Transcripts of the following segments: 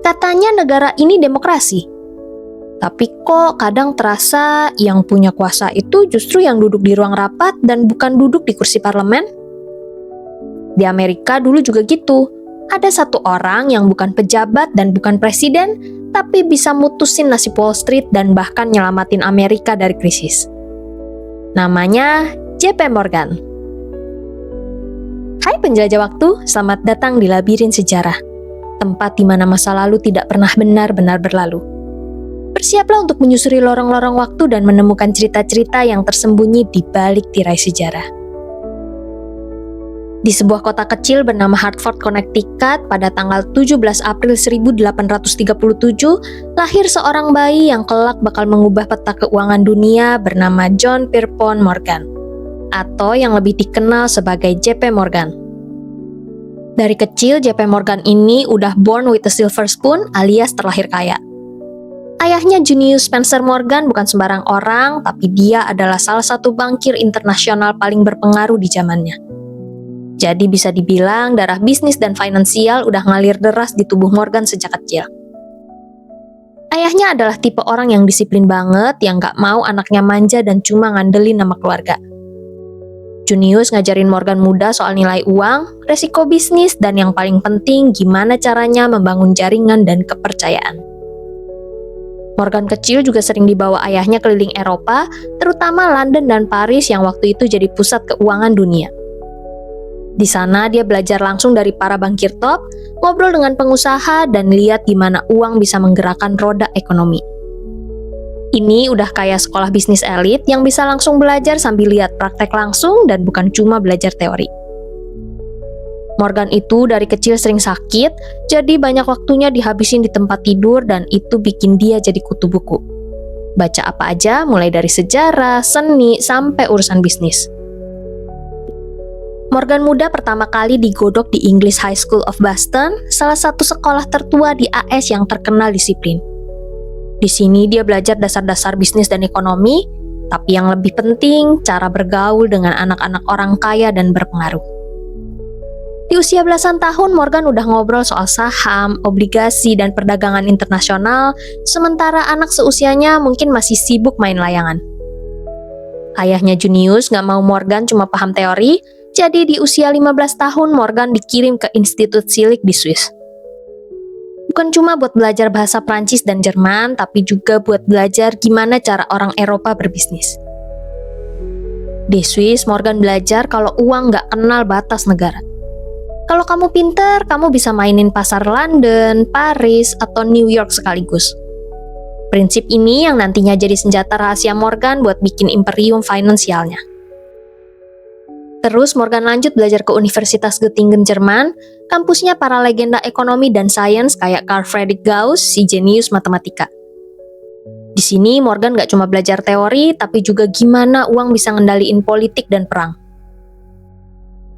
Katanya negara ini demokrasi. Tapi kok kadang terasa yang punya kuasa itu justru yang duduk di ruang rapat dan bukan duduk di kursi parlemen? Di Amerika dulu juga gitu. Ada satu orang yang bukan pejabat dan bukan presiden, tapi bisa mutusin nasib Wall Street dan bahkan nyelamatin Amerika dari krisis. Namanya JP Morgan. Hai penjelajah waktu, selamat datang di Labirin Sejarah, tempat di mana masa lalu tidak pernah benar-benar berlalu. Bersiaplah untuk menyusuri lorong-lorong waktu dan menemukan cerita-cerita yang tersembunyi di balik tirai sejarah. Di sebuah kota kecil bernama Hartford, Connecticut, pada tanggal 17 April 1837, lahir seorang bayi yang kelak bakal mengubah peta keuangan dunia bernama John Pierpont Morgan, atau yang lebih dikenal sebagai JP Morgan. Dari kecil, JP Morgan ini udah born with a silver spoon alias terlahir kaya. Ayahnya Junius Spencer Morgan bukan sembarang orang, tapi dia adalah salah satu bankir internasional paling berpengaruh di zamannya. Jadi bisa dibilang darah bisnis dan finansial udah ngalir deras di tubuh Morgan sejak kecil. Ayahnya adalah tipe orang yang disiplin banget, yang gak mau anaknya manja dan cuma ngandelin nama keluarga. Junius ngajarin Morgan muda soal nilai uang, resiko bisnis, dan yang paling penting gimana caranya membangun jaringan dan kepercayaan. Morgan kecil juga sering dibawa ayahnya keliling Eropa, terutama London dan Paris yang waktu itu jadi pusat keuangan dunia. Di sana dia belajar langsung dari para bankir top, ngobrol dengan pengusaha, dan lihat gimana uang bisa menggerakkan roda ekonomi. Ini udah kayak sekolah bisnis elit yang bisa langsung belajar sambil lihat praktek langsung dan bukan cuma belajar teori. Morgan itu dari kecil sering sakit, jadi banyak waktunya dihabisin di tempat tidur dan itu bikin dia jadi kutu buku. Baca apa aja, mulai dari sejarah, seni, sampai urusan bisnis. Morgan muda pertama kali digodok di English High School of Boston, salah satu sekolah tertua di AS yang terkenal disiplin. Di sini dia belajar dasar-dasar bisnis dan ekonomi, tapi yang lebih penting, cara bergaul dengan anak-anak orang kaya dan berpengaruh. Di usia belasan tahun, Morgan udah ngobrol soal saham, obligasi, dan perdagangan internasional, sementara anak seusianya mungkin masih sibuk main layangan. Ayahnya Junius gak mau Morgan cuma paham teori, jadi di usia 15 tahun Morgan dikirim ke Institut Zurich di Swiss. Bukan cuma buat belajar bahasa Prancis dan Jerman, tapi juga buat belajar gimana cara orang Eropa berbisnis. Di Swiss, Morgan belajar kalau uang gak kenal batas negara. Kalau kamu pintar, kamu bisa mainin pasar London, Paris, atau New York sekaligus. Prinsip ini yang nantinya jadi senjata rahasia Morgan buat bikin imperium finansialnya. Terus Morgan lanjut belajar ke Universitas Göttingen, Jerman, kampusnya para legenda ekonomi dan sains kayak Carl Friedrich Gauss, si jenius matematika. Di sini Morgan gak cuma belajar teori, tapi juga gimana uang bisa ngendaliin politik dan perang.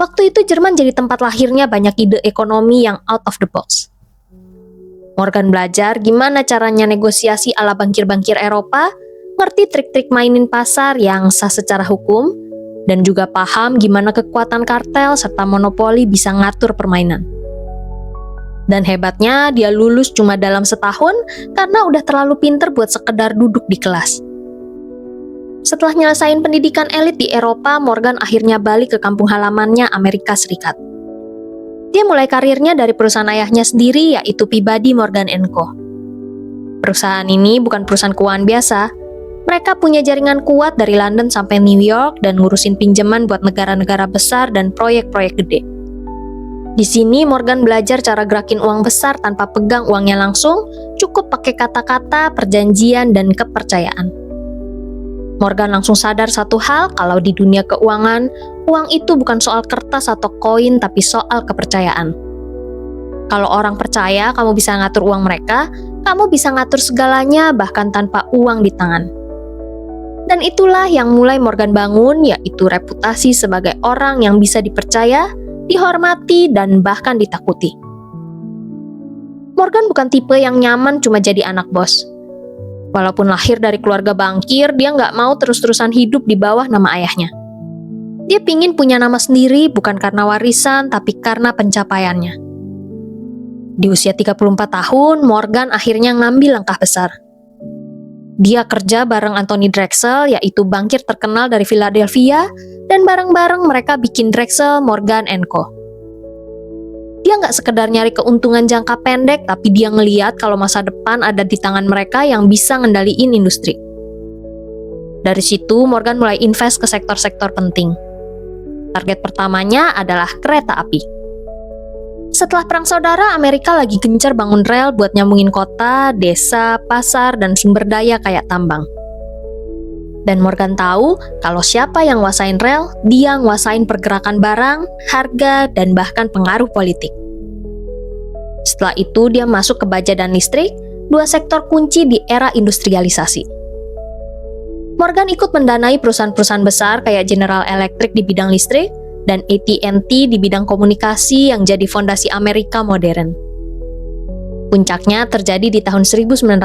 Waktu itu Jerman jadi tempat lahirnya banyak ide ekonomi yang out of the box. Morgan belajar gimana caranya negosiasi ala bankir-bankir Eropa, ngerti trik-trik mainin pasar yang sah secara hukum, dan juga paham gimana kekuatan kartel serta monopoli bisa ngatur permainan. Dan hebatnya, dia lulus cuma dalam setahun karena udah terlalu pinter buat sekedar duduk di kelas. Setelah nyelesain pendidikan elit di Eropa, Morgan akhirnya balik ke kampung halamannya Amerika Serikat. Dia mulai karirnya dari perusahaan ayahnya sendiri, yaitu Peabody Morgan & Co. Perusahaan ini bukan perusahaan keuangan biasa. Mereka punya jaringan kuat dari London sampai New York dan ngurusin pinjaman buat negara-negara besar dan proyek-proyek gede. Di sini Morgan belajar cara gerakin uang besar tanpa pegang uangnya langsung, cukup pakai kata-kata, perjanjian, dan kepercayaan. Morgan langsung sadar satu hal, kalau di dunia keuangan, uang itu bukan soal kertas atau koin, tapi soal kepercayaan. Kalau orang percaya kamu bisa ngatur uang mereka, kamu bisa ngatur segalanya bahkan tanpa uang di tangan. Dan itulah yang mulai Morgan bangun, yaitu reputasi sebagai orang yang bisa dipercaya, dihormati, dan bahkan ditakuti. Morgan bukan tipe yang nyaman cuma jadi anak bos. Walaupun lahir dari keluarga bankir, dia nggak mau terus-terusan hidup di bawah nama ayahnya. Dia pingin punya nama sendiri bukan karena warisan, tapi karena pencapaiannya. Di usia 34 tahun, Morgan akhirnya ngambil langkah besar. Dia kerja bareng Anthony Drexel, yaitu bankir terkenal dari Philadelphia, dan bareng-bareng mereka bikin Drexel Morgan & Co. Dia nggak sekedar nyari keuntungan jangka pendek, tapi dia ngeliat kalau masa depan ada di tangan mereka yang bisa ngendaliin industri. Dari situ, Morgan mulai invest ke sektor-sektor penting. Target pertamanya adalah kereta api. Setelah Perang Saudara, Amerika lagi gencar bangun rel buat nyambungin kota, desa, pasar, dan sumber daya kayak tambang. Dan Morgan tahu kalau siapa yang nguasain rel, dia nguasain pergerakan barang, harga, dan bahkan pengaruh politik. Setelah itu, dia masuk ke baja dan listrik, dua sektor kunci di era industrialisasi. Morgan ikut mendanai perusahaan-perusahaan besar kayak General Electric di bidang listrik, dan AT&T di bidang komunikasi yang jadi fondasi Amerika modern. Puncaknya terjadi di tahun 1901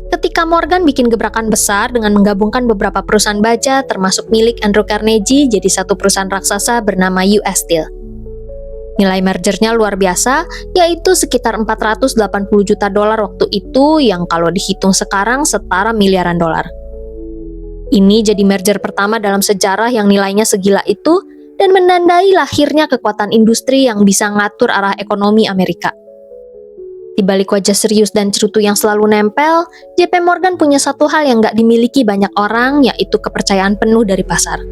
ketika Morgan bikin gebrakan besar dengan menggabungkan beberapa perusahaan baja termasuk milik Andrew Carnegie jadi satu perusahaan raksasa bernama US Steel. Nilai mergernya luar biasa, yaitu sekitar 480 juta dolar waktu itu yang kalau dihitung sekarang setara miliaran dolar. Ini jadi merger pertama dalam sejarah yang nilainya segila itu dan menandai lahirnya kekuatan industri yang bisa ngatur arah ekonomi Amerika. Di balik wajah serius dan cerutu yang selalu nempel, JP Morgan punya satu hal yang nggak dimiliki banyak orang, yaitu kepercayaan penuh dari pasar.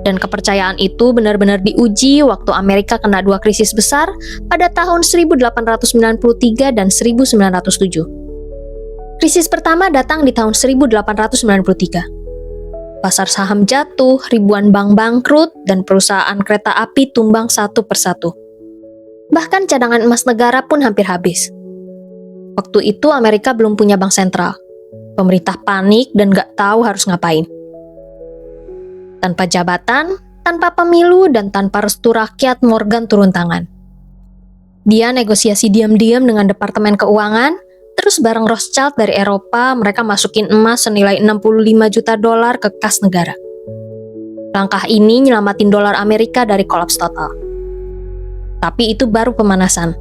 Dan kepercayaan itu benar-benar diuji waktu Amerika kena dua krisis besar pada tahun 1893 dan 1907. Krisis pertama datang di tahun 1893. Pasar saham jatuh, ribuan bank bangkrut, dan perusahaan kereta api tumbang satu persatu. Bahkan cadangan emas negara pun hampir habis. Waktu itu Amerika belum punya bank sentral. Pemerintah panik dan gak tahu harus ngapain. Tanpa jabatan, tanpa pemilu, dan tanpa restu rakyat, Morgan turun tangan. Dia negosiasi diam-diam dengan Departemen Keuangan. Terus bareng Rothschild dari Eropa, mereka masukin emas senilai 65 juta dolar ke kas negara. Langkah ini nyelamatin dolar Amerika dari kolaps total. Tapi itu baru pemanasan.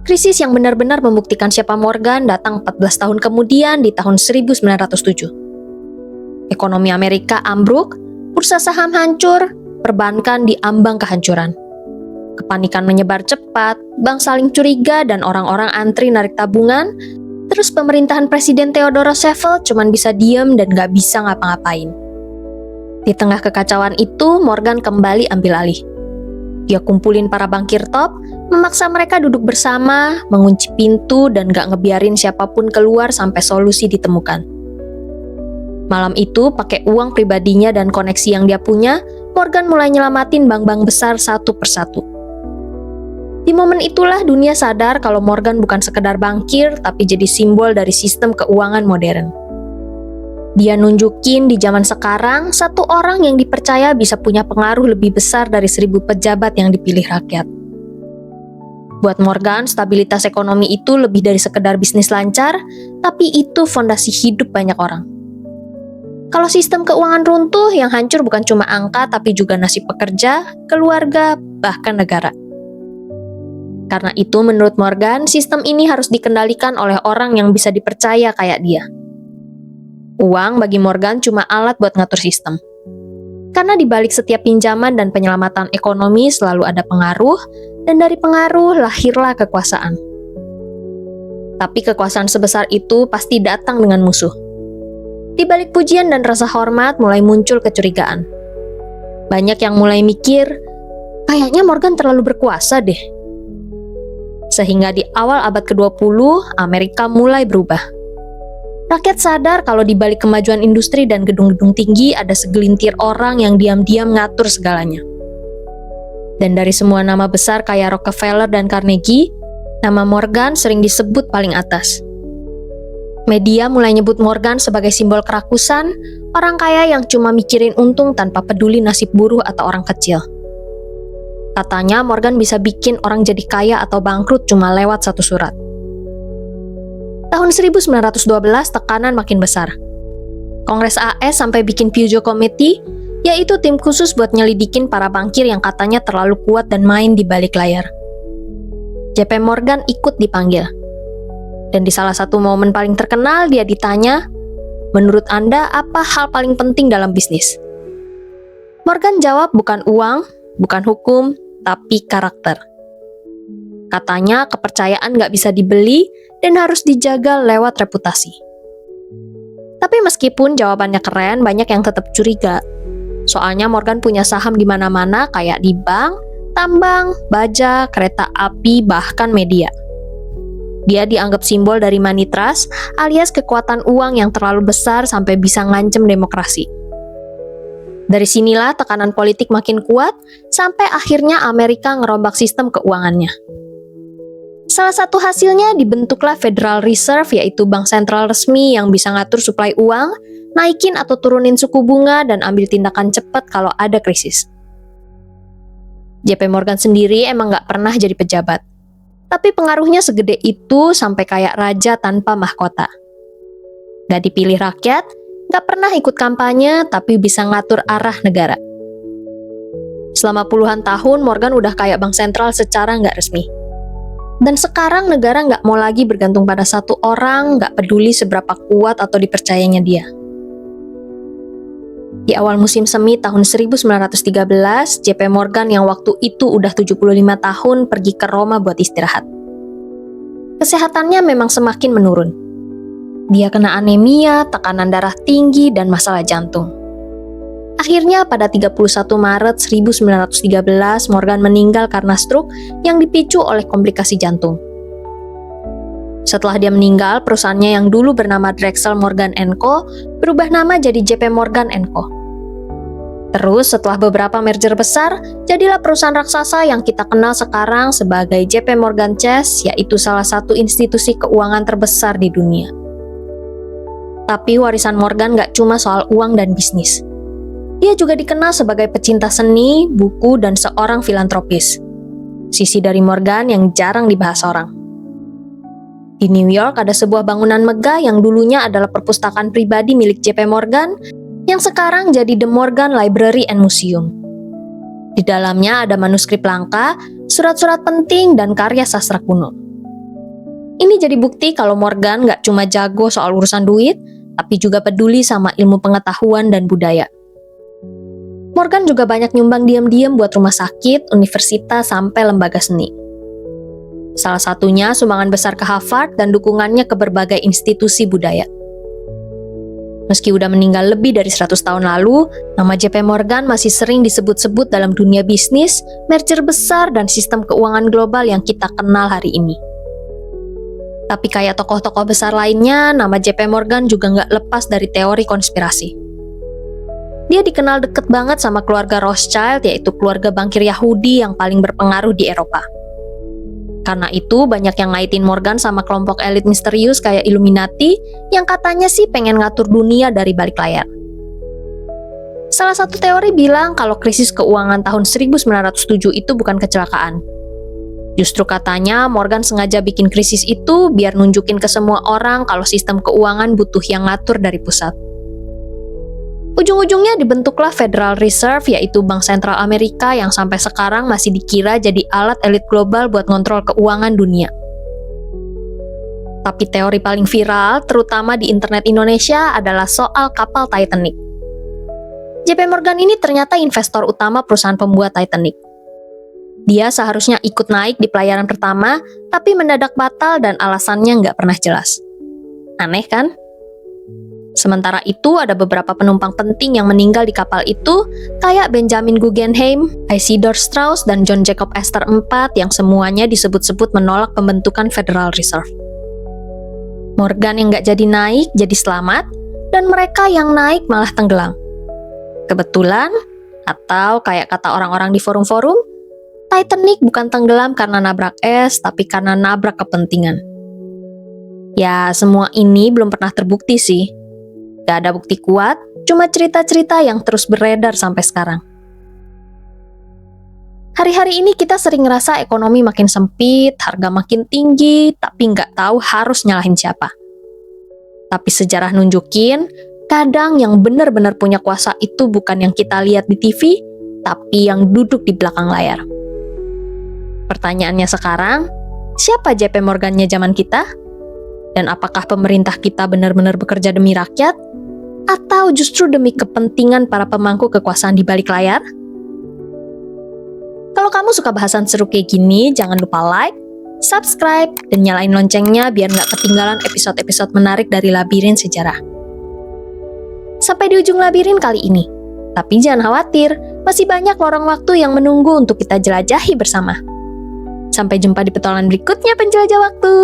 Krisis yang benar-benar membuktikan siapa Morgan datang 14 tahun kemudian di tahun 1907. Ekonomi Amerika ambruk, bursa saham hancur, perbankan diambang kehancuran. Kepanikan menyebar cepat, bank saling curiga dan orang-orang antri narik tabungan, terus pemerintahan Presiden Theodore Roosevelt cuman bisa diem dan gak bisa ngapa-ngapain. Di tengah kekacauan itu, Morgan kembali ambil alih. Dia kumpulin para bankir top, memaksa mereka duduk bersama, mengunci pintu dan gak ngebiarin siapapun keluar sampai solusi ditemukan. Malam itu, pakai uang pribadinya dan koneksi yang dia punya, Morgan mulai nyelamatin bank-bank besar satu persatu. Di momen itulah dunia sadar kalau Morgan bukan sekedar bankir, tapi jadi simbol dari sistem keuangan modern. Dia nunjukin di zaman sekarang, satu orang yang dipercaya bisa punya pengaruh lebih besar dari 1000 pejabat yang dipilih rakyat. Buat Morgan, stabilitas ekonomi itu lebih dari sekedar bisnis lancar, tapi itu fondasi hidup banyak orang. Kalau sistem keuangan runtuh, yang hancur bukan cuma angka, tapi juga nasib pekerja, keluarga, bahkan negara. Karena itu, menurut Morgan, sistem ini harus dikendalikan oleh orang yang bisa dipercaya kayak dia. Uang bagi Morgan cuma alat buat ngatur sistem. Karena di balik setiap pinjaman dan penyelamatan ekonomi selalu ada pengaruh, dan dari pengaruh lahirlah kekuasaan. Tapi kekuasaan sebesar itu pasti datang dengan musuh. Di balik pujian dan rasa hormat mulai muncul kecurigaan. Banyak yang mulai mikir, kayaknya Morgan terlalu berkuasa deh. Sehingga di awal abad ke-20, Amerika mulai berubah. Rakyat sadar kalau di balik kemajuan industri dan gedung-gedung tinggi ada segelintir orang yang diam-diam ngatur segalanya. Dan dari semua nama besar kayak Rockefeller dan Carnegie, nama Morgan sering disebut paling atas. Media mulai nyebut Morgan sebagai simbol kerakusan, orang kaya yang cuma mikirin untung tanpa peduli nasib buruh atau orang kecil. Katanya Morgan bisa bikin orang jadi kaya atau bangkrut cuma lewat satu surat. Tahun 1912 tekanan makin besar. Kongres AS sampai bikin Pujo Committee, yaitu tim khusus buat nyelidikin para bankir yang katanya terlalu kuat dan main di balik layar. JP Morgan ikut dipanggil. Dan di salah satu momen paling terkenal dia ditanya, "Menurut Anda apa hal paling penting dalam bisnis?" Morgan jawab bukan uang, bukan hukum, tapi karakter. Katanya kepercayaan nggak bisa dibeli dan harus dijaga lewat reputasi. Tapi meskipun jawabannya keren, banyak yang tetap curiga. Soalnya Morgan punya saham di mana-mana kayak di bank, tambang, baja, kereta api, bahkan media. Dia dianggap simbol dari money trust alias kekuatan uang yang terlalu besar sampai bisa ngancem demokrasi. Dari sinilah tekanan politik makin kuat sampai akhirnya Amerika ngerombak sistem keuangannya. Salah satu hasilnya dibentuklah Federal Reserve, yaitu bank sentral resmi yang bisa ngatur suplai uang, naikin atau turunin suku bunga, dan ambil tindakan cepat kalau ada krisis. JP Morgan sendiri emang nggak pernah jadi pejabat. Tapi pengaruhnya segede itu sampai kayak raja tanpa mahkota. Nggak dipilih rakyat, nggak pernah ikut kampanye, tapi bisa ngatur arah negara. Selama puluhan tahun, Morgan udah kayak bank sentral secara nggak resmi. Dan sekarang negara nggak mau lagi bergantung pada satu orang, nggak peduli seberapa kuat atau dipercayanya dia. Di awal musim semi tahun 1913, JP Morgan yang waktu itu udah 75 tahun pergi ke Roma buat istirahat. Kesehatannya memang semakin menurun. Dia kena anemia, tekanan darah tinggi, dan masalah jantung. Akhirnya pada 31 Maret 1913, Morgan meninggal karena stroke yang dipicu oleh komplikasi jantung. Setelah dia meninggal, perusahaannya yang dulu bernama Drexel Morgan & Co. berubah nama jadi JP Morgan & Co. Terus setelah beberapa merger besar, jadilah perusahaan raksasa yang kita kenal sekarang sebagai JP Morgan Chase, yaitu salah satu institusi keuangan terbesar di dunia. Tapi warisan Morgan gak cuma soal uang dan bisnis. Dia juga dikenal sebagai pecinta seni, buku, dan seorang filantropis. Sisi dari Morgan yang jarang dibahas orang. Di New York ada sebuah bangunan megah yang dulunya adalah perpustakaan pribadi milik JP Morgan, yang sekarang jadi The Morgan Library and Museum. Di dalamnya ada manuskrip langka, surat-surat penting, dan karya sastra kuno. Ini jadi bukti kalau Morgan nggak cuma jago soal urusan duit, tapi juga peduli sama ilmu pengetahuan dan budaya. Morgan juga banyak nyumbang diam-diam buat rumah sakit, universitas, sampai lembaga seni. Salah satunya sumbangan besar ke Harvard dan dukungannya ke berbagai institusi budaya. Meski udah meninggal lebih dari 100 tahun lalu, nama JP Morgan masih sering disebut-sebut dalam dunia bisnis, merger besar, dan sistem keuangan global yang kita kenal hari ini. Tapi kayak tokoh-tokoh besar lainnya, nama JP Morgan juga nggak lepas dari teori konspirasi. Dia dikenal deket banget sama keluarga Rothschild, yaitu keluarga bankir Yahudi yang paling berpengaruh di Eropa. Karena itu, banyak yang ngaitin Morgan sama kelompok elit misterius kayak Illuminati, yang katanya sih pengen ngatur dunia dari balik layar. Salah satu teori bilang kalau krisis keuangan tahun 1907 itu bukan kecelakaan. Justru katanya Morgan sengaja bikin krisis itu biar nunjukin ke semua orang kalau sistem keuangan butuh yang ngatur dari pusat. Ujung-ujungnya dibentuklah Federal Reserve, yaitu Bank Sentral Amerika yang sampai sekarang masih dikira jadi alat elit global buat ngontrol keuangan dunia. Tapi teori paling viral, terutama di internet Indonesia, adalah soal kapal Titanic. JP Morgan ini ternyata investor utama perusahaan pembuat Titanic. Dia seharusnya ikut naik di pelayaran pertama, tapi mendadak batal dan alasannya nggak pernah jelas. Aneh kan? Sementara itu, ada beberapa penumpang penting yang meninggal di kapal itu, kayak Benjamin Guggenheim, Isidor Straus, dan John Jacob Astor IV yang semuanya disebut-sebut menolak pembentukan Federal Reserve. Morgan yang nggak jadi naik, jadi selamat, dan mereka yang naik malah tenggelam. Kebetulan, atau kayak kata orang-orang di forum-forum, Titanic bukan tenggelam karena nabrak es, tapi karena nabrak kepentingan. Ya, semua ini belum pernah terbukti sih. Gak ada bukti kuat, cuma cerita-cerita yang terus beredar sampai sekarang. Hari-hari ini kita sering ngerasa ekonomi makin sempit, harga makin tinggi, tapi nggak tahu harus nyalahin siapa. Tapi sejarah nunjukin, kadang yang benar-benar punya kuasa itu bukan yang kita lihat di TV, tapi yang duduk di belakang layar. Pertanyaannya sekarang, Siapa JP Morgan-nya zaman kita? Dan apakah pemerintah kita benar-benar bekerja demi rakyat? Atau justru demi kepentingan para pemangku kekuasaan di balik layar? Kalau kamu suka bahasan seru kayak gini, jangan lupa like, subscribe, dan nyalain loncengnya biar nggak ketinggalan episode-episode menarik dari Labirin Sejarah. Sampai di ujung labirin kali ini. Tapi jangan khawatir, masih banyak lorong waktu yang menunggu untuk kita jelajahi bersama. Sampai jumpa di petualangan berikutnya penjelajah waktu.